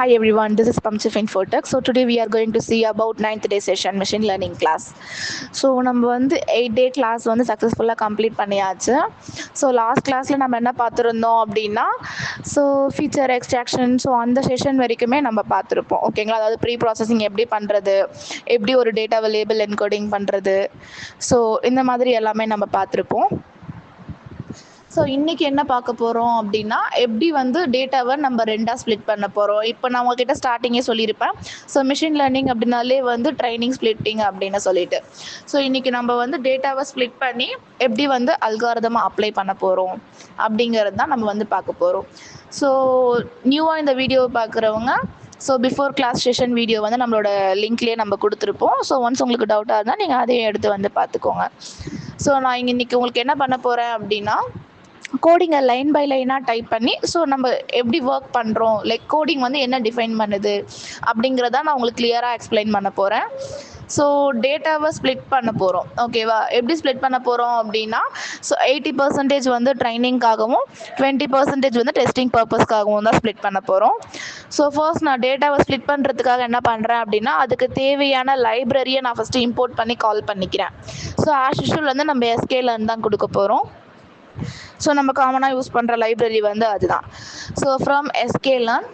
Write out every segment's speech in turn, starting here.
Hi everyone, this is Pamchif Infotech. So today we are going to see about 9th day session machine learning class. So நம்ம வந்து 8-day class வந்து சக்ஸஸ்ஃபுல்லாக complete பண்ணியாச்சு. So last கிளாஸில் நம்ம என்ன பார்த்துருந்தோம் அப்படின்னா ஃபீச்சர் எக்ஸ்ட்ராக்ஷன் அந்த செஷன் வரைக்குமே நம்ம பார்த்துருப்போம் ஓகேங்களா. அதாவது ப்ரீ ப்ராசஸிங் எப்படி பண்ணுறது, எப்படி ஒரு டேட்டாவை லேபிள் என்கோடிங் பண்ணுறது, இந்த மாதிரி எல்லாமே நம்ம பார்த்துருப்போம். இன்றைக்கி என்ன பார்க்க போகிறோம் அப்படின்னா எப்படி டேட்டாவை நம்ம ரெண்டாக ஸ்ப்ளிட் பண்ண போகிறோம். இப்போ நான் உங்ககிட்ட ஸ்டார்டிங்கே சொல்லியிருப்பேன். மிஷின் லேர்னிங் அப்படின்னாலே ட்ரைனிங் ஸ்ப்ளிட்டிங் அப்படின்னு சொல்லிட்டு. இன்றைக்கி நம்ம டேட்டாவை ஸ்ப்ளிட் பண்ணி எப்படி அல்காரிதமாக அப்ளை பண்ண போகிறோம் அப்படிங்கிறது தான் நம்ம பார்க்க போகிறோம். நியூவாக இந்த வீடியோவை பார்க்குறவங்க பிஃபோர் கிளாஸ் செஷன் வீடியோ நம்மளோட லிங்க்லேயே நம்ம கொடுத்துருப்போம். ஒன்ஸ் உங்களுக்கு டவுட்டாக இருந்தால் நீங்கள் அதையும் எடுத்து பார்த்துக்கோங்க. நான் இன்றைக்கி உங்களுக்கு என்ன பண்ண போகிறேன் அப்படின்னா கோடிங்கை லைன் பை லைனாக டைப் பண்ணி நம்ம எப்படி ஒர்க் பண்ணுறோம், லைக் கோடிங் என்ன டிஃபைன் பண்ணுது அப்படிங்கிறத நான் உங்களுக்கு கிளியராக எக்ஸ்பிளைன் பண்ண போகிறேன். டேட்டாவை ஸ்ப்ளிட் பண்ண போகிறோம் ஓகேவா. எப்படி ஸ்ப்ளிட் பண்ண போகிறோம் அப்படின்னா 80% ட்ரைனிங்காகவும் 20% டெஸ்டிங் பர்பஸ்க்காகவும் தான் ஸ்ப்ளிட் பண்ண போகிறோம். ஃபர்ஸ்ட் நான் டேட்டாவை ஸ்ப்ளிட் பண்ணுறதுக்காக என்ன பண்ணுறேன் அப்படின்னா அதுக்கு தேவையான லைப்ரரியை நான் ஃபஸ்ட்டு இம்போர்ட் பண்ணி கால் பண்ணிக்கிறேன். ஆஸ் யூஷுவல் நம்ம sklearn தான் கொடுக்க போகிறோம். நம்ம காமனாக யூஸ் பண்ணுற லைப்ரரி அதுதான். From sklearn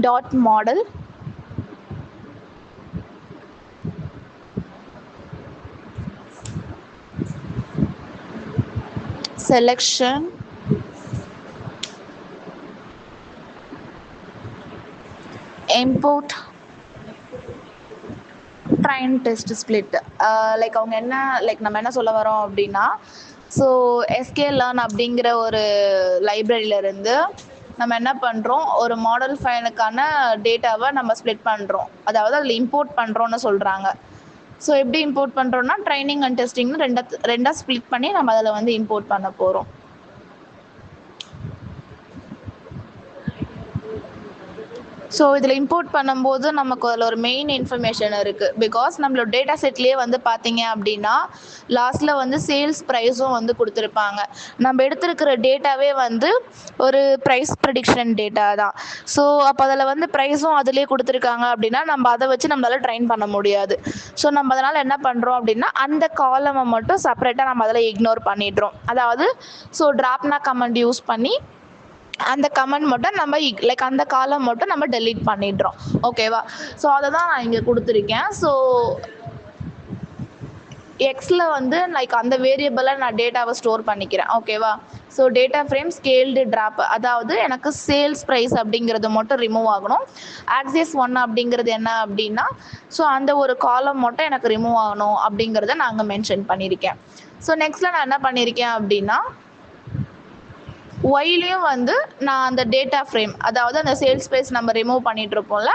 dot model selection import train test split. Like அவங்க என்ன நம்ம என்ன சொல்ல வரோம் அப்படின்னா sklearn அப்படிங்கிற ஒரு லைப்ரரியிலேருந்து நம்ம என்ன பண்ணுறோம், ஒரு மாடல் ஃபைலுக்கான டேட்டாவை நம்ம ஸ்ப்ளிட் பண்ணுறோம், அதாவது அதில் இம்போர்ட் பண்ணுறோன்னு சொல்கிறாங்க. எப்படி இம்போர்ட் பண்ணுறோன்னா ட்ரைனிங் அண்ட் டெஸ்டிங்னு ரெண்டாக ஸ்ப்ளிட் பண்ணி நம்ம அதில் இம்போர்ட் பண்ண போகிறோம். இதில் இம்போர்ட் பண்ணும்போது நமக்கு அதில் ஒரு மெயின் இன்ஃபர்மேஷன் இருக்குது. பிகாஸ் நம்மளோட டேட்டா செட்லேயே பார்த்தீங்க அப்படின்னா லாஸ்ட்டில் சேல்ஸ் ப்ரைஸும் கொடுத்துருப்பாங்க. நம்ம எடுத்துருக்கிற டேட்டாவே ஒரு ப்ரைஸ் ப்ரெடிக்ஷன் டேட்டா தான். அப்போ அதில் ப்ரைஸும் அதிலே கொடுத்துருக்காங்க அப்படின்னா நம்ம அதை வச்சு நம்மளால் ட்ரைன் பண்ண முடியாது. நம்ம அதனால் என்ன பண்ணுறோம் அப்படின்னா அந்த காலமை மட்டும் செப்பரேட்டாக நம்ம அதில் இக்னோர் பண்ணிடுறோம். அதாவது ட்ராப்னா கமெண்ட் யூஸ் பண்ணி அந்த கமெண்ட் மட்டும் நம்ம லைக் அந்த காலம் மட்டும் நம்ம டெலீட் பண்ணிடுறோம் ஓகேவா. அதை தான் நான் இங்கே கொடுத்துருக்கேன். எக்ஸில் லைக் அந்த வேரியபிளை நான் டேட்டாவை ஸ்டோர் பண்ணிக்கிறேன் ஓகேவா. டேட்டா ஃப்ரேம் ஸ்கேல்டு ட்ராப், அதாவது எனக்கு சேல்ஸ் ப்ரைஸ் அப்படிங்கிறது மட்டும் ரிமூவ் ஆகணும். ஆக்சிஸ் 1 அப்படிங்கிறது என்ன அப்படின்னா அந்த ஒரு காலம் மட்டும் எனக்கு ரிமூவ் ஆகணும் அப்படிங்கிறத நான் அங்கே மென்ஷன் பண்ணியிருக்கேன். நெக்ஸ்ட்டில் நான் என்ன பண்ணியிருக்கேன் அப்படின்னா ஒய்லையும் நான் அந்த டேட்டா ஃப்ரேம், அதாவது அந்த சேல்ஸ் ப்ரைஸ் நம்ம ரிமூவ் பண்ணிட்டு இருப்போம்ல,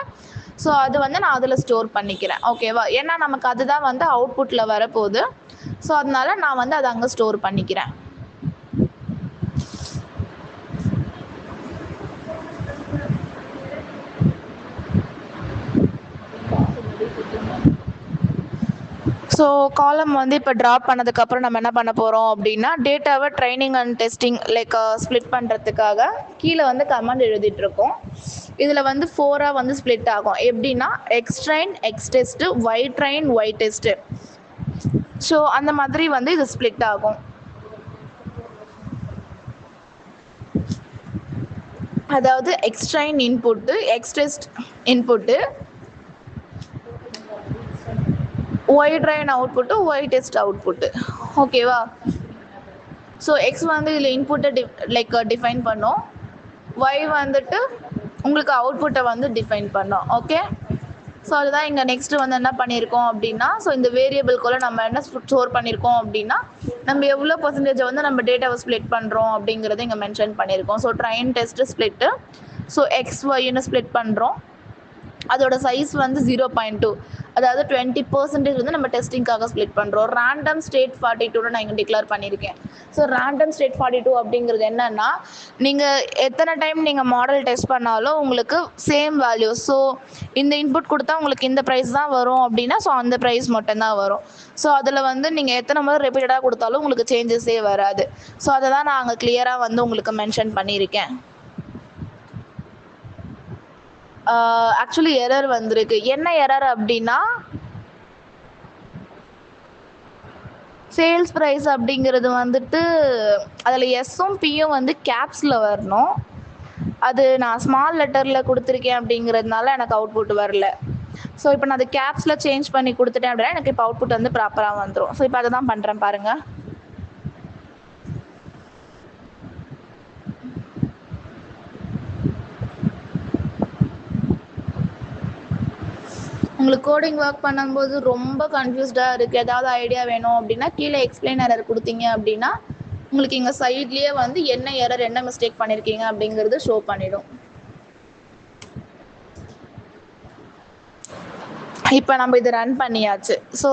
அது நான் அதில் ஸ்டோர் பண்ணிக்கிறேன் ஓகேவா. ஏன்னா நமக்கு அதுதான் அவுட்புட்டில் வரப்போகுது. அதனால நான் அதை அங்கே ஸ்டோர் பண்ணிக்கிறேன். காலம் இப்போ ட்ராப் பண்ணதுக்கப்புறம் நம்ம என்ன பண்ண போகிறோம் அப்படின்னா டேட்டாவை training and testing like split பண்ணுறதுக்காக கீழே கமெண்ட் எழுதிட்டுருக்கோம். இதில் 4ஆக ஸ்ப்ளிட் ஆகும். எப்படின்னா X train X test, Y train Y test. அந்த மாதிரி இது ஸ்ப்ளிட் ஆகும். அதாவது X train input, X test input, Y train output, Y test output ஓகேவா. எக்ஸ் இதில் இன்புட்டை லைக் டிஃபைன் பண்ணோம், ஒய் உங்களுக்கு அவுட்புட்டை டிஃபைன் பண்ணோம் ஓகே. அதுதான் இங்கே நெக்ஸ்ட்டு என்ன பண்ணியிருக்கோம் அப்படின்னா இந்த வேரியபிள்குள்ளே நம்ம என்ன ஸ்டோர் பண்ணியிருக்கோம் அப்படின்னா நம்ம எவ்வளோ பர்சன்டேஜை நம்ம டேட்டாவை ஸ்ப்ளிட் பண்ணுறோம் அப்படிங்கிறத இங்கே மென்ஷன் பண்ணியிருக்கோம். ட்ரைன் டெஸ்ட்டு ஸ்ப்ளிட்டு, எக்ஸ் ஒய்ன்னு ஸ்ப்ளிட் பண்ணுறோம். அதோட சைஸ் 0.2, அதாவது 20% நம்ம டெஸ்டிங்காக ஸ்ப்ளிட் பண்ணுறோம். ரேண்டம் ஸ்டேட் 42 நான் இங்கே டிக்ளேர் பண்ணியிருக்கேன். ரேண்டம் ஸ்டேட் 42 அப்படிங்கிறது என்னென்னா நீங்கள் எத்தனை டைம் நீங்கள் மாடல் டெஸ்ட் பண்ணாலும் உங்களுக்கு சேம் வேல்யூ. இந்த இன்புட் கொடுத்தா உங்களுக்கு இந்த ப்ரைஸ் தான் வரும் அப்படின்னா அந்த ப்ரைஸ் மட்டும்தான் வரும். அதில் நீங்கள் எத்தனை முறை ரிப்பீட்டடாக கொடுத்தாலும் உங்களுக்கு சேஞ்சஸே வராது. அதை தான் நான் அங்கே கிளியராக உங்களுக்கு மென்ஷன் பண்ணியிருக்கேன். ஆக்சுவலி எரர் வந்திருக்கு. என்ன எரர் அப்படின்னா சேல்ஸ் ப்ரைஸ் அப்படிங்கிறது வந்துட்டு அதில் எஸ்ஸும் பியும் வந்து கேப்ஸில் வரணும். அது நான் ஸ்மால் லெட்டரில் கொடுத்துருக்கேன் அப்படிங்கிறதுனால எனக்கு அவுட்புட் வரல. ஸோ இப்போ நான் அது கேப்ஸில் சேஞ்ச் பண்ணி கொடுத்துட்டேன் அப்படின்னா எனக்கு இப்போ அவுட்புட் வந்து ப்ராப்பராக வந்துடும். ஸோ இப்போ அதை தான் பண்ணுறேன் பாருங்கள். உங்களுக்கு கோடிங் ஒர்க் பண்ணும்போது ரொம்ப கன்ஃபியூஸ்டாக இருக்குது, ஏதாவது ஐடியா வேணும் அப்படின்னா கீழே எக்ஸ்பிளைன் எரர் கொடுத்தீங்க அப்படின்னா உங்களுக்கு இங்கே சைட்லேயே வந்து என்ன எரர் என்ன மிஸ்டேக் பண்ணியிருக்கீங்க அப்படிங்கிறது ஷோ பண்ணிடும். இப்போ நம்ம இது ரன் பண்ணியாச்சு. ஸோ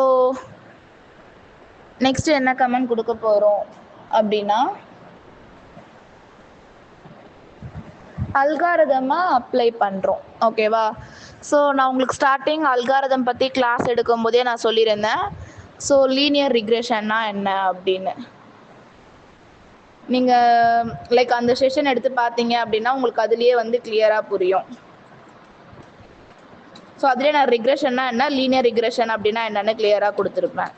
நெக்ஸ்ட் என்ன கமெண்ட் கொடுக்க போகிறோம் அப்படின்னா அல்காரிதமாக அப்ளை பண்ணுறோம். ஓகேவா? ஸோ நான் உங்களுக்கு ஸ்டார்டிங் அல்காரிதம் பற்றி கிளாஸ் எடுக்கும் போதே நான் சொல்லியிருந்தேன். ஸோ லீனியர் ரிக்ரெஷன்னா என்ன அப்படின்னு நீங்கள் லைக் அந்த செஷன் எடுத்து பார்த்தீங்க அப்படின்னா உங்களுக்கு அதுலேயே வந்து கிளியராக புரியும். ஸோ அதுலேயே நான் ரிக்ரெஷன்னா என்ன, லீனியர் ரிக்ரெஷன் அப்படின்னா என்னென்னு கிளியராக கொடுத்துருப்பேன்.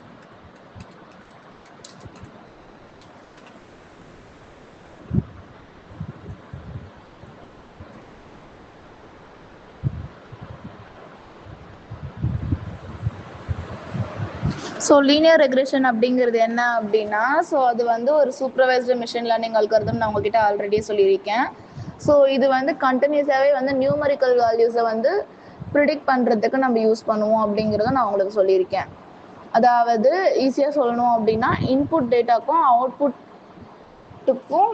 ஸோ லீனியர் ரெக்ரெஷன் அப்படிங்கிறது என்ன அப்படின்னா, ஸோ அது வந்து ஒரு சூப்பர்வைஸ்டு மிஷின் லேர்னிங் அல்காரிதம் நான் உங்ககிட்ட ஆல்ரெடி சொல்லியிருக்கேன். ஸோ இது வந்து கண்டினியூஸாகவே வந்து நியூமரிக்கல் வேல்யூஸை வந்து ப்ரிடிக்ட் பண்ணுறதுக்கு நம்ம யூஸ் பண்ணுவோம் அப்படிங்கிறத நான் உங்களுக்கு சொல்லியிருக்கேன். அதாவது ஈஸியாக சொல்லணும் அப்படின்னா இன்புட் டேட்டாக்கும் அவுட்புட்டுக்கும்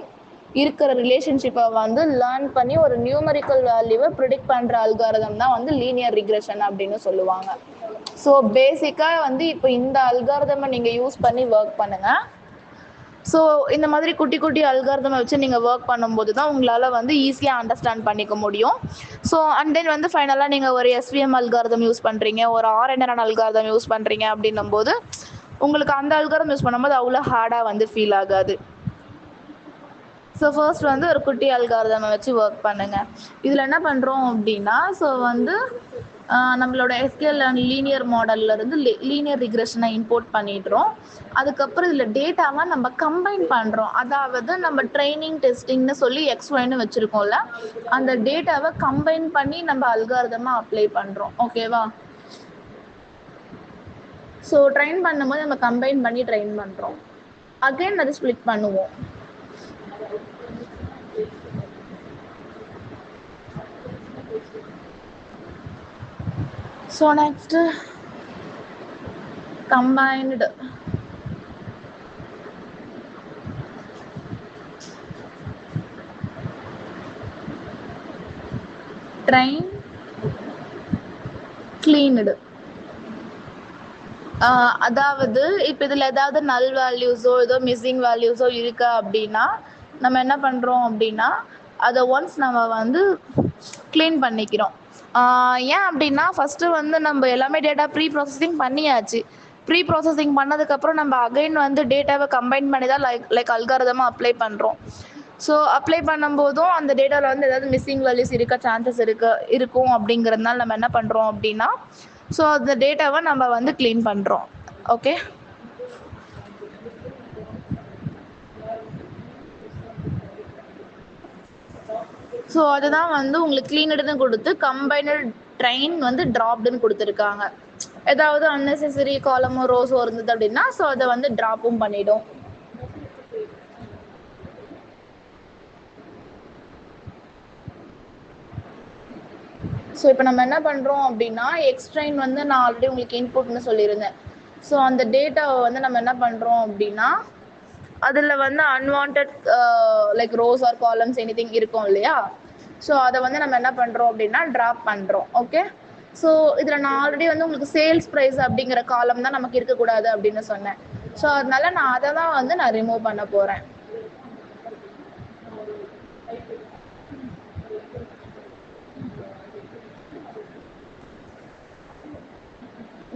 இருக்கிற ரிலேஷன்ஷிப்பை வந்து லேர்ன் பண்ணி ஒரு நியூமரிக்கல் வேல்யூவை ப்ரிடிக்ட் பண்ணுற அல்காரிதம் தான் வந்து லீனியர் ரிக்ரெஷன் அப்படின்னு சொல்லுவாங்க. ஸோ பேசிக்காக வந்து இப்போ இந்த அல்காரிதமை நீங்கள் யூஸ் பண்ணி ஒர்க் பண்ணுங்கள். ஸோ இந்த மாதிரி குட்டி குட்டி அல்காரிதமை வச்சு நீங்கள் ஒர்க் பண்ணும்போது தான் உங்களால் வந்து ஈஸியாக அண்டர்ஸ்டாண்ட் பண்ணிக்க முடியும். ஸோ அண்ட் தென் வந்து ஃபைனலாக நீங்கள் ஒரு எஸ்விஎம் அல்காரிதம் யூஸ் பண்ணுறீங்க, ஒரு ஆர்என்என் அல்காரிதம் யூஸ் பண்ணுறீங்க அப்படின்னும் போது உங்களுக்கு அந்த அல்காரிதம் யூஸ் பண்ணும்போது அவ்வளோ ஹார்டாக வந்து ஃபீல் ஆகாது. ஸோ ஃபர்ஸ்ட் வந்து ஒரு குட்டி அல்காரிதமை வச்சு ஒர்க் பண்ணுங்கள். இதில் என்ன பண்ணுறோம் அப்படின்னா, ஸோ வந்து நம்மளோட எஸ்கியூஎல் லீனியர் மாடல்லேருந்து லீனியர் ரிக்ரெஷனை இம்போர்ட் பண்ணிடுறோம். அதுக்கப்புறம் இதில் டேட்டாவை நம்ம கம்பைன் பண்ணுறோம். அதாவது நம்ம ட்ரைனிங் டெஸ்டிங்னு சொல்லி XYன்னு வச்சுருக்கோம்ல, அந்த டேட்டாவை கம்பைன் பண்ணி நம்ம அல்காரிதமாக அப்ளை பண்ணுறோம். ஓகேவா? ஸோ ட்ரைன் பண்ணும்போது நம்ம கம்பைன் பண்ணி ட்ரைன் பண்ணுறோம். அகைன் அது ஸ்ப்ளிட் பண்ணுவோம். So next combined train cleaned. அதாவது இப்போ இதில் ஏதாவது நல் வேல்யூஸோ ஏதோ மிஸ்ஸிங் வேல்யூஸோ இருக்கா அப்படின்னா நம்ம என்ன பண்ணுறோம் அப்படின்னா அதை ஒன்ஸ் நம்ம வந்து க்ளீன் பண்ணிக்கிறோம். ஏன் அப்படின்னா ஃபஸ்ட்டு வந்து நம்ம எல்லாமே டேட்டா ப்ரீ ப்ராசஸிங் பண்ணியாச்சு. ப்ரீ ப்ராசஸிங் பண்ணதுக்கப்புறம் நம்ம அகைன் வந்து டேட்டாவை கம்பைன் பண்ணி தான் லைக் அல்காரிதமாக அப்ளை பண்ணுறோம். ஸோ அப்ளை பண்ணும்போதும் அந்த டேட்டாவில் வந்து ஏதாவது மிஸ்ஸிங் வேல்யூஸ் இருக்க சான்சஸ் இருக்கும் அப்படிங்கிறதுனால நம்ம என்ன பண்ணுறோம் அப்படின்னா ஸோ அந்த டேட்டாவை நம்ம வந்து க்ளீன் பண்ணுறோம். ஓகே, ஸோ அதுதான் வந்து உங்களுக்கு க்ளீனடுன்னு கொடுத்து கம்பைனட் ட்ரைன் வந்து ட்ராப்டுன்னு கொடுத்துருக்காங்க. ஏதாவது அன்னெசரி காலமோ ரோஸோ இருந்தது அப்படின்னா ஸோ அதை வந்து ட்ராப்பும் பண்ணிடும். ஸோ இப்போ நம்ம என்ன பண்ணுறோம் அப்படின்னா எக்ஸ்ட்ரைன் வந்து நான் ஆல்ரெடி உங்களுக்கு இன்புட்னு சொல்லியிருந்தேன். ஸோ அந்த டேட்டாவை வந்து நம்ம என்ன பண்ணுறோம் அப்படின்னா அதில் வந்து unwanted like rows or columns anything இருக்கும் இல்லையா, ஸோ அதை வந்து நம்ம என்ன பண்ணுறோம் அப்படின்னா ட்ராப் பண்ணுறோம். ஓகே, ஸோ இதில் நான் ஆல்ரெடி வந்து உங்களுக்கு சேல்ஸ் ப்ரைஸ் அப்படிங்கிற காலம் தான் நமக்கு இருக்கக்கூடாது அப்படின்னு சொன்னேன். ஸோ அதனால நான் அதை தான் வந்து நான் ரிமூவ் பண்ண போகிறேன்.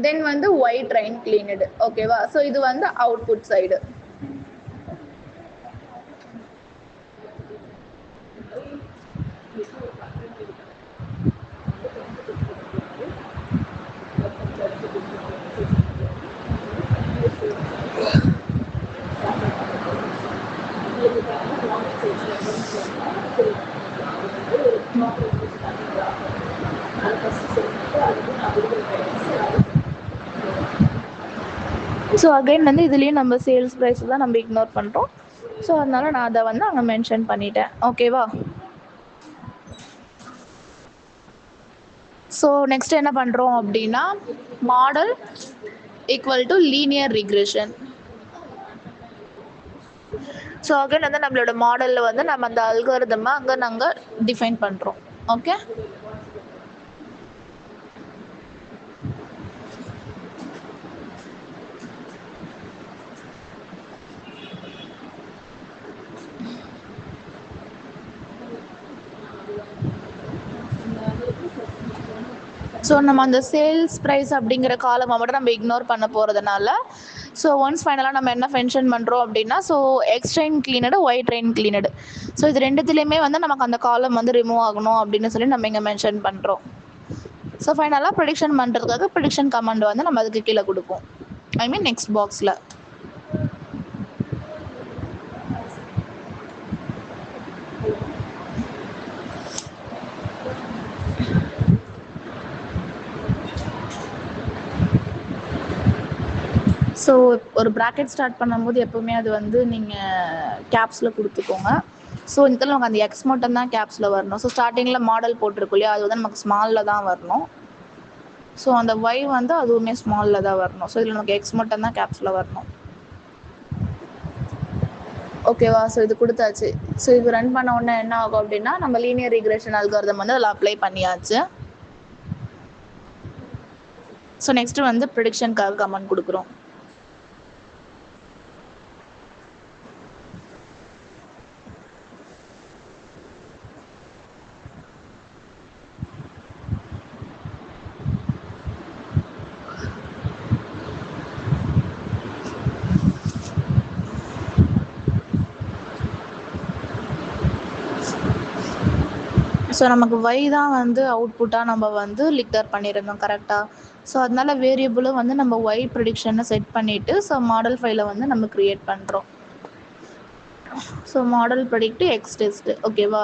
தென் வந்து ஒயிட் ட்ரைன் கிளீனடு. ஓகேவா? ஸோ இது வந்து அவுட்புட் சைடு. ஸோ அகைன் வந்து இதுலேயும் நம்ம சேல்ஸ் ப்ரைஸ் தான் நம்ம இக்னோர் பண்ணுறோம். ஸோ அதனால நான் அதை வந்து அங்கே மென்ஷன் பண்ணிட்டேன். ஓகேவா? ஸோ நெக்ஸ்ட் என்ன பண்ணுறோம் அப்படின்னா, model equal to linear regression. So again வந்து நம்மளோட மாடலில் வந்து நம்ம அந்த அல்காரிதமை அங்கே நாங்கள் டிஃபைன் பண்ணுறோம். ஓகே. ஸோ நம்ம அந்த சேல்ஸ் ப்ரைஸ் அப்படிங்கிற காலமை மட்டும் நம்ம இக்னோர் பண்ண போகிறதுனால, ஸோ ஒன்ஸ் ஃபைனலாக நம்ம என்ன மென்ஷன் பண்ணுறோம் அப்படின்னா, so X train cleaned, Y train cleaned. So இது ரெண்டுத்துலேயுமே வந்து நமக்கு அந்த காலம் வந்து ரிமூவ் ஆகணும் அப்படின்னு சொல்லி நம்ம இங்கே மென்ஷன் பண்ணுறோம். ஸோ ஃபைனலாக ப்ரெடிக்ஷன் பண்ணுறதுக்காக ப்ரெடிக்ஷன் கமாண்ட் வந்து நம்ம அதுக்கு கீழே கொடுப்போம். ஐ மீன் நெக்ஸ்ட் பாக்ஸில். ஸோ ஒரு ப்ராக்கெட் ஸ்டார்ட் பண்ணும்போது எப்போவுமே அது வந்து நீங்கள் கேப்ஸில் கொடுத்துக்கோங்க. ஸோ இந்த நமக்கு அந்த எக்ஸ் மட்டும் தான் கேப்ஸில் வரணும். ஸோ ஸ்டார்டிங்கில் மாடல் போட்டிருக்கும் இல்லையா, அது வந்து நமக்கு ஸ்மாலில் தான் வரணும். ஸோ அந்த ஒய் வந்து அதுவுமே ஸ்மாலில் தான் வரணும். ஸோ இதில் நமக்கு எக்ஸ் மட்டும் தான் கேப்ஸில் வரணும். ஓகேவா? ஸோ இது கொடுத்தாச்சு. ஸோ இது ரன் பண்ண உடனே என்ன ஆகும் அப்படின்னா, நம்ம லீனியர் ரிக்ரெஷன் அல்காரிதம் வந்து அதில் அப்ளை பண்ணியாச்சு. ஸோ நெக்ஸ்ட் வந்து ப்ரெடிக்ஷனுக்காக கமெண்ட் கொடுக்குறோம். ஸோ நமக்கு ஒய் தான் வந்து அவுட்புட்டாக நம்ம வந்து லிக்டர் பண்ணியிருந்தோம் கரெக்டாக. ஸோ அதனால வேரியபிளும் வந்து நம்ம ஒய் ப்ரெடிக்ஷனை செட் பண்ணிவிட்டு ஸோ மாடல் ஃபைலை வந்து நம்ம க்ரியேட் பண்ணுறோம். So model predict X test. ஓகேவா?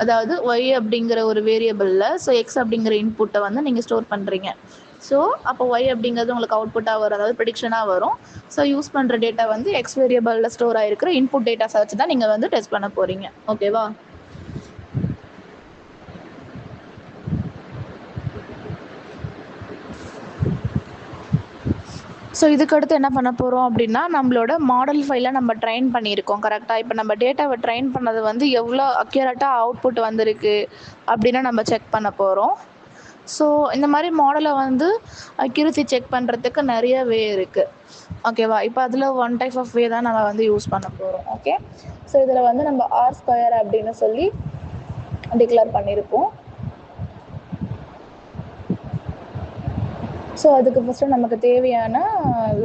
அதாவது ஒய் அப்படிங்கிற ஒரு வேரியபிளில் ஸோ எக்ஸ் அப்படிங்கிற இன்புட்டை வந்து நீங்கள் ஸ்டோர் பண்ணுறீங்க. ஸோ அப்போ ஒய் அப்படிங்கிறது உங்களுக்கு அவுட்புட்டாக வரும், அதாவது ப்ரெடிக்ஷனாக வரும். ஸோ யூஸ் பண்ணுற டேட்டா வந்து எக்ஸ் வேரியபிளில் ஸ்டோர் ஆகிருக்கிற இன்புட் டேட்டாஸை வச்சு தான் நீங்கள் வந்து டெஸ்ட் பண்ண போகிறீங்க. ஓகேவா? ஸோ இதுக்கடுத்து என்ன பண்ண போகிறோம் அப்படின்னா, நம்மளோட மாடல் ஃபைலை நம்ம ட்ரைன் பண்ணியிருக்கோம் கரெக்டாக. இப்போ நம்ம டேட்டாவை ட்ரைன் பண்ணது வந்து எவ்வளோ அக்யூரேட்டாக அவுட்புட் வந்திருக்கு அப்படின்னு நம்ம செக் பண்ண போகிறோம். ஸோ இந்த மாதிரி மாடலை வந்து அக்யூரசி செக் பண்ணுறதுக்கு நிறைய வே இருக்குது. ஓகேவா? இப்போ அதில் ஒன் டைப் ஆஃப் வே தான் நம்ம வந்து யூஸ் பண்ண போகிறோம். ஓகே. ஸோ இதில் வந்து நம்ம ஆர் ஸ்கொயர் அப்படின்னு சொல்லி டிக்ளேர் பண்ணியிருக்கோம். ஸோ அதுக்கு ஃபஸ்ட்டு நமக்கு தேவையான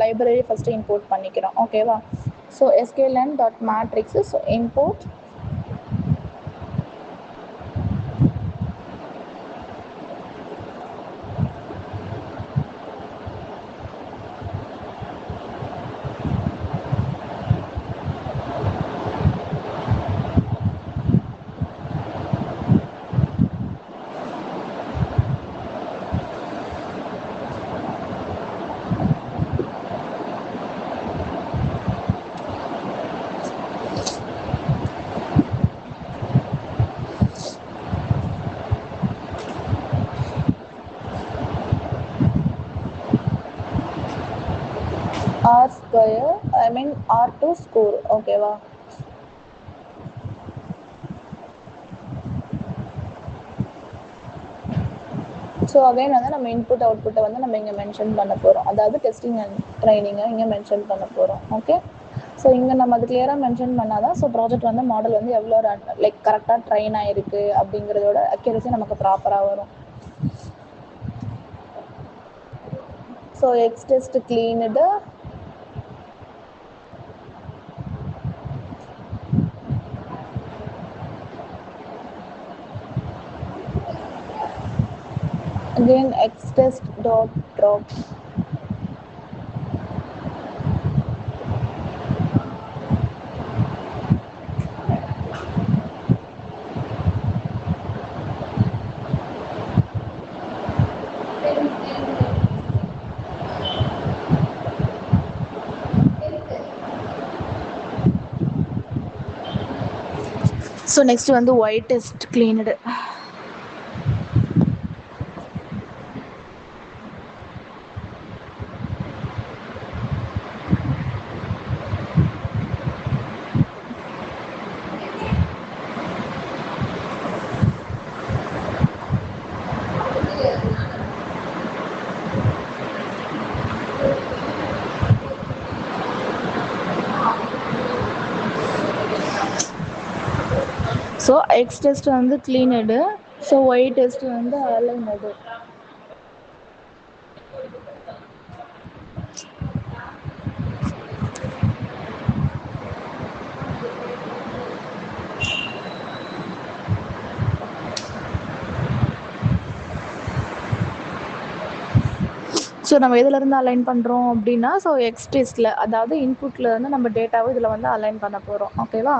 லைப்ரரி ஃபஸ்ட்டு இம்போர்ட் பண்ணிக்கிறோம். ஓகேவா? So sklearn.matrix so import R square, I mean R2 score. ஓகேவா? ஸோ அகைன் வந்து நம்ம இன்புட் அவுட்புட்டை வந்து நம்ம இங்கே மென்ஷன் பண்ண போகிறோம். அதாவது டெஸ்டிங் அண்ட் ட்ரைனிங்கை இங்கே மென்ஷன் பண்ண போகிறோம். ஓகே. ஸோ இங்கே நம்ம அது கிளியராக மென்ஷன் பண்ணால் தான் ஸோ ப்ராஜெக்ட் வந்து மாடல் வந்து எவ்வளோ லைக் கரெக்டாக ட்ரைன் ஆகிருக்கு அப்படிங்கிறதோட அக்யூரசி நமக்கு ப்ராப்பராக வரும். So X test cleaned again xtest.drop. So next வந்து Y test cleaned. So X test வந்து கிளீனடு, ஸோ ஒயிட் டெஸ்ட் வந்து அலைனடு. ஸோ நம்ம எதுலேருந்து அலைன் பண்ணுறோம் அப்படின்னா, ஸோ எக்ஸ் டெஸ்ட்டில், அதாவது இன்புட்டில் இருந்து நம்ம டேட்டாவை இதில் வந்து அலைன் பண்ண போகிறோம். ஓகேவா?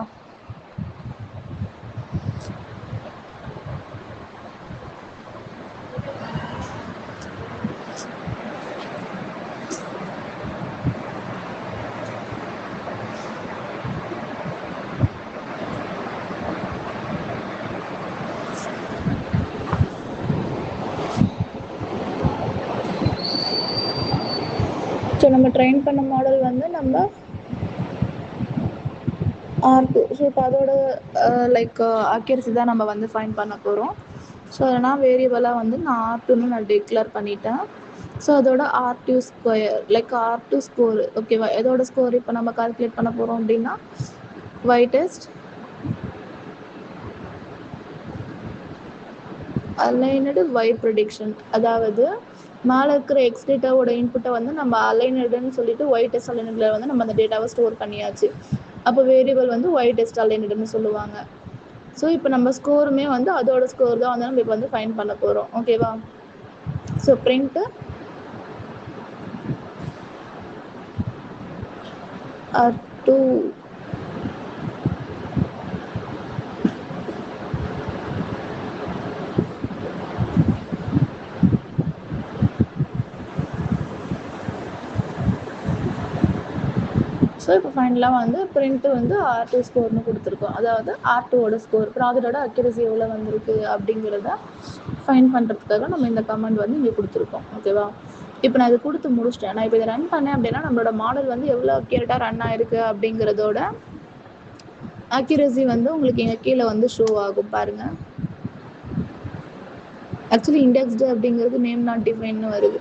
ஸோ நம்ம ட்ரெயின் பண்ண மாடல் வந்து நம்ம R2. ஸோ இப்போ அதோட லைக் அக்யூரசி தான் நம்ம வந்து ஃபைன் பண்ண போகிறோம். ஸோ அதனால் வேரியபிளாக வந்து நான் R2ன்னு நான் டிக்ளேர் பண்ணிட்டேன். ஸோ அதோட R2 square like R2 score. ஓகேவா? எதோட ஸ்கோர் இப்போ நம்ம கால்குலேட் பண்ண போகிறோம் அப்படின்னா ஒயிட் டெஸ்ட் அலைனடு ஒய் ப்ரெடிக்ஷன். அதாவது மேலே இருக்கிற எக்ஸ் டேட்டாவோட இன்புட்டை வந்து நம்ம அலைனடுன்னு சொல்லிட்டு ஒய் டெஸ்ட் அலைனடில் வந்து நம்ம அந்த டேட்டாவை ஸ்டோர் பண்ணியாச்சு. அப்போ வேரியபிள் வந்து ஒய் டெஸ்ட் அலைனடுன்னு சொல்லுவாங்க. ஸோ இப்போ நம்ம ஸ்கோருமே வந்து அதோட ஸ்கோர் தான் வந்து நம்ம இப்போ வந்து ஃபைன் பண்ண போகிறோம். ஓகேவா? ஸோ பிரிண்ட் R2 ஸோ இப்போ ஃபைனலாக வந்து பிரிண்ட் வந்து R2 ஸ்கோர்னு கொடுத்துருக்கோம். அதாவது R2ஓட ஸ்கோர் ப்ராஜெக்டோட அக்யூரசி எவ்வளோ வந்திருக்கு அப்படிங்கிறத ஃபைன் பண்ணுறதுக்காக நம்ம இந்த கமெண்ட் வந்து இங்கே கொடுத்துருக்கோம். ஓகேவா? இப்போ நான் இதை கொடுத்து முடிச்சிட்டேன். நான் இப்போ இதை ரன் பண்ணேன் அப்படின்னா நம்மளோட மாடல் வந்து எவ்வளோ அக்யூரேட்டாக ரன் ஆயிருக்கு அப்படிங்கிறதோட அக்யூரசி வந்து உங்களுக்கு எங்கள் கீழே வந்து ஷோ ஆகும் பாருங்கள். ஆக்சுவலி இண்டெக்ஸ்டு அப்படிங்கிறது நேம் நாட் டிஃபைன்னு வருது.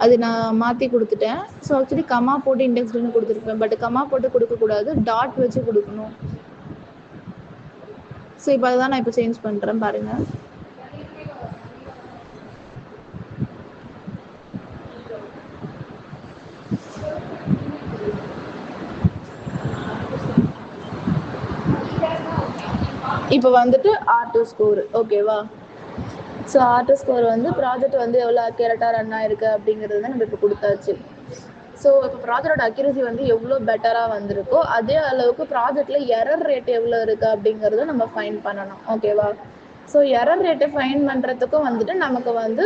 அது நான் மாற்றி கொடுத்துட்டேன். ஸோ ஆக்சுவலி கமா போட்டு இண்டெக்ஸ்டுன்னு கொடுத்துருப்பேன். பட் கமா போட்டு கொடுக்கக்கூடாது, டாட் வச்சு கொடுக்கணும். ஸோ இப்போ அதுதான் நான் இப்போ சேஞ்ச் பண்ணுறேன் பாருங்கள். இப்போ வந்துட்டு R2 ஸ்கோர். ஓகேவா? ஸோ R2 ஸ்கோர் வந்து ப்ராஜெக்ட் வந்து எவ்வளோ அக்யூரேட்டாக ரன் ஆயிருக்கு அப்படிங்கிறது தான் நம்ம இப்போ கொடுத்தாச்சு. ஸோ இப்போ ப்ராஜெக்டோட அக்யூரசி வந்து எவ்வளோ பெட்டராக வந்திருக்கோ அதே அளவுக்கு ப்ராஜெக்டில் எரர் ரேட் எவ்வளோ இருக்குது அப்படிங்கிறத நம்ம ஃபைன் பண்ணணும். ஓகேவா? ஸோ எரர் ரேட்டை ஃபைன் பண்ணுறதுக்கும் வந்துட்டு நமக்கு வந்து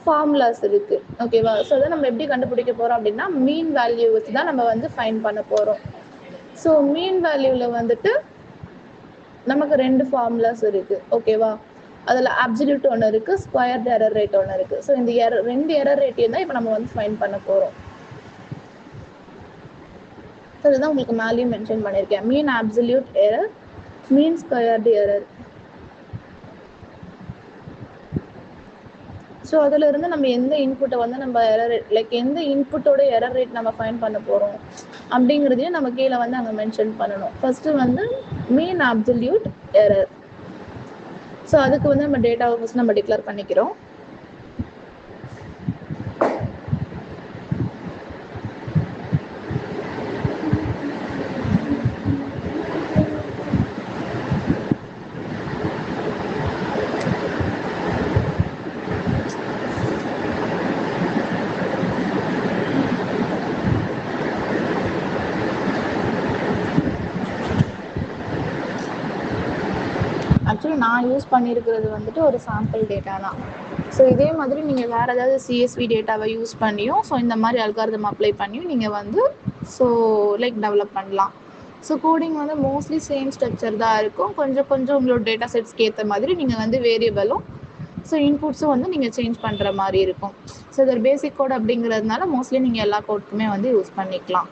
ஃபார்முலாஸ் இருக்குது. ஓகேவா? ஸோ அதை நம்ம எப்படி கண்டுபிடிக்க போகிறோம் அப்படின்னா மீன் வேல்யூ வச்சு தான் நம்ம வந்து ஃபைன் பண்ண போகிறோம். ஸோ மீன் வேல்யூவில் வந்துட்டு நமக்கு 2 ஃபார்முலாஸ் இருக்குது. ஓகேவா? அதில் அப்சல்யூட் ஒன்று இருக்குது, ஸ்கொயர்டு எரர் ரேட் ஒன்று இருக்குது. ஸோ இந்த 2 எரர் ரேட்டையும் தான் இப்போ நம்ம வந்து ஃபைன் பண்ண போகிறோம். ஸோ இதுதான் உங்களுக்கு மேலேயும் மென்ஷன் பண்ணியிருக்கேன். மீன் அப்சல்யூட் எரர், மீன் ஸ்கொயர்டு எரர். ஸோ அதில் இருந்து நம்ம எந்த இன்புட்டை வந்து நம்ம எரர் ரேட் லைக் எந்த இன்புட்டோட எரர் ரேட் நம்ம ஃபைன் பண்ண போகிறோம் அப்படிங்கிறதையும் நம்ம கீழே வந்து அங்கே மென்ஷன் பண்ணணும். ஃபஸ்ட்டு வந்து மீன் அப்சல்யூட் எரர். ஸோ அதுக்கு வந்து நம்ம டேட்டாவை ஃபஸ்ட் நம்ம டிக்ளேர் பண்ணிக்கிறோம். ஆக்சுவலி நான் யூஸ் பண்ணியிருக்கிறது வந்துட்டு ஒரு சாம்பிள் டேட்டா தான். ஸோ இதே மாதிரி நீங்கள் வேறு ஏதாவது சிஎஸ்வி டேட்டாவை யூஸ் பண்ணியும் ஸோ இந்த மாதிரி அல்காரிதம் அப்ளை பண்ணியும் நீங்கள் வந்து ஸோ லைக் டெவலப் பண்ணலாம். ஸோ கோடிங் வந்து மோஸ்ட்லி சேம் ஸ்ட்ரக்சர் தான் இருக்கும். கொஞ்சம் கொஞ்சம் உங்களோட டேட்டா செட்ஸ்க்கு ஏற்ற மாதிரி நீங்கள் வந்து வேரியபிளும் ஸோ இன்புட்ஸும் வந்து நீங்கள் சேஞ்ச் பண்ணுற மாதிரி இருக்கும். ஸோ இது ஒரு பேசிக் கோட் அப்படிங்கிறதுனால மோஸ்ட்லி நீங்கள் எல்லா கோட்க்குமே வந்து யூஸ் பண்ணிக்கலாம்.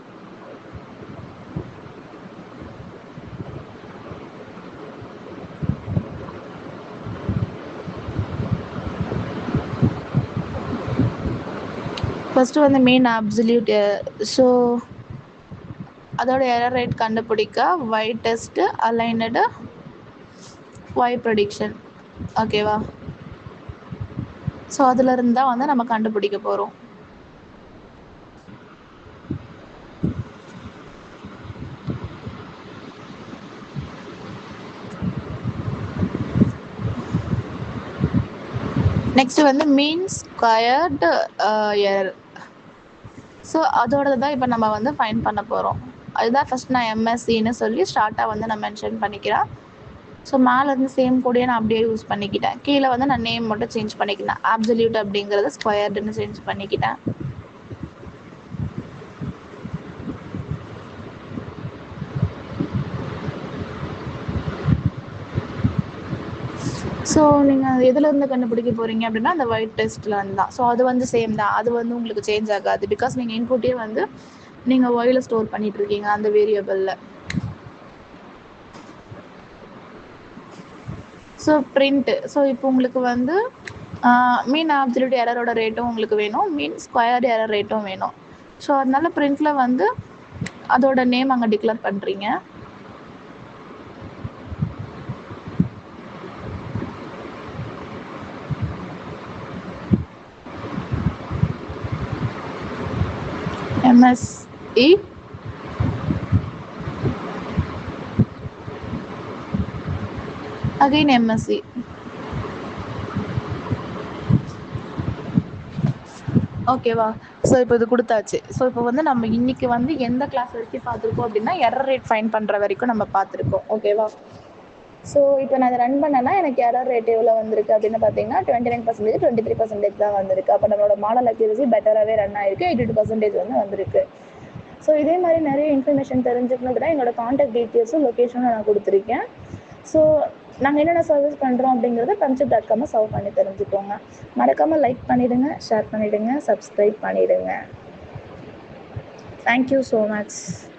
ஃபஸ்ட்டு வந்து மெயின் அப்சல்யூட். ஸோ அதோட எரர் ரேட் கண்டுபிடிக்க y டெஸ்ட் அலைனடு y ப்ரெடிக்ஷன். ஓகேவா? ஸோ அதுலேருந்து தான் வந்து நம்ம கண்டுபிடிக்க போகிறோம். நெக்ஸ்ட் வந்து மீன் ஸ்கொயர்டு எரர். ஸோ அதோட தான் இப்போ நம்ம வந்து ஃபைன் பண்ண போகிறோம். அதுதான் ஃபஸ்ட் நான் எம்எஸ்சின்னு சொல்லி ஸ்டார்ட்டாக வந்து நான் மென்ஷன் பண்ணிக்கிறேன். ஸோ மேலேருந்து சேம் கோடையே நான் அப்படியே யூஸ் பண்ணிக்கிட்டேன். கீழே வந்து நான் நேம் மட்டும் சேஞ்ச் பண்ணிக்கிட்டேன். அப்சல்யூட் அப்படிங்கிறது ஸ்கொயர்டுன்னு சேஞ்ச் பண்ணிக்கிட்டேன். ஸோ நீங்கள் எதுலேருந்து கண்டுபிடிக்க போகிறீங்க அப்படின்னா அந்த ஒயிட் டெஸ்ட்லேருந்து தான். ஸோ அது வந்து சேம் தான். அது வந்து உங்களுக்கு சேஞ்ச் ஆகாது. பிகாஸ் நீங்கள் இன்புட்டே வந்து நீங்கள் ஒயில் ஸ்டோர் பண்ணிகிட்ருக்கீங்க அந்த வேரியபிளில். So print. ஸோ இப்போ உங்களுக்கு வந்து மீன் அப்சல்யூட் எரரோட ரேட்டும் உங்களுக்கு வேணும், மீன் ஸ்கொயர் எரர் ரேட்டும் வேணும். ஸோ அதனால பிரிண்ட்டில் வந்து அதோட நேம் அங்கே டிக்ளேர் பண்ணுறீங்க. MSE again MSE. ஓகேவா? ஸோ இப்போ இது கொடுத்தாச்சு. ஸோ இப்போ வந்து நம்ம இன்னைக்கு வந்து எந்த கிளாஸ் வரைக்கும் பார்த்துருக்கோம் அப்படின்னா எரர் ரேட் ஃபைன் பண்ணுற வரைக்கும் நம்ம பார்த்துருக்கோம். ஓகேவா? ஸோ இப்போ நான் அதை ரன் பண்ணேன்னா எனக்கு எரர் ரேட் எவ்வளோ வந்திருக்கு அப்படின்னு பார்த்தீங்கன்னா 29%, 23% தான் வந்திருக்கு. அப்போ நம்மளோட மாடல் அக்யூரசி பெட்டராகவே ரன் ஆயிருக்கு. 82% வந்து வந்திருக்கு. ஸோ இதே மாதிரி நிறைய இன்ஃபர்மேஷன் தெரிஞ்சுக்கணும் அப்படின்னா என்னோட கான்டாக்ட் டீட்டெயில்ஸும் லொக்கேஷனும் நான் கொடுத்துருக்கேன். ஸோ நாங்கள் என்னென்ன சர்வீஸ் பண்ணுறோம் அப்படிங்கிறத concept.com சர்வ் பண்ணி தெரிஞ்சுக்கோங்க. மறக்காமல் லைக் பண்ணிவிடுங்க, ஷேர் பண்ணிவிடுங்க, சப்ஸ்கிரைப் பண்ணிவிடுங்க. Thank you so much.